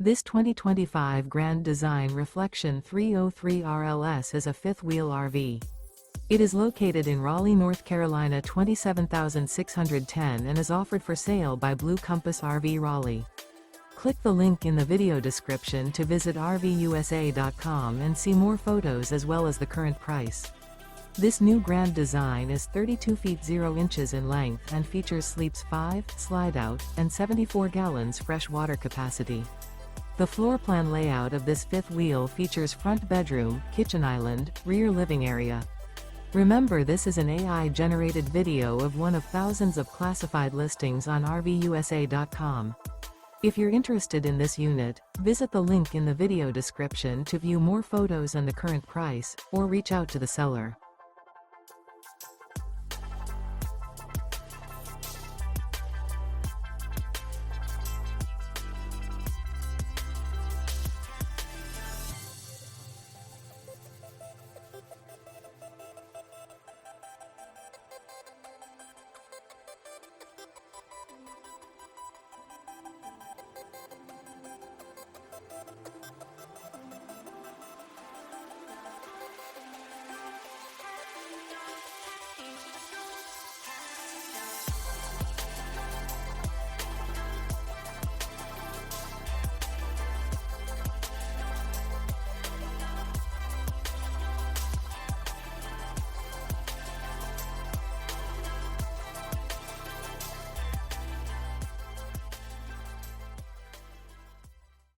This 2025 Grand Design Reflection 303 RLS is a fifth-wheel RV. It is located in Raleigh, North Carolina 27610 and is offered for sale by Blue Compass RV Raleigh. Click the link in the video description to visit RVUSA.com and see more photos as well as the current price. This new Grand Design is 32 feet 0 inches in length and features sleeps 5, slide-out, and 74 gallons fresh water capacity. The floor plan layout of this fifth wheel features front bedroom, kitchen island, rear living area. Remember, this is an AI-generated video of one of thousands of classified listings on RVUSA.com. If you're interested in this unit, visit the link in the video description to view more photos and the current price, or reach out to the seller.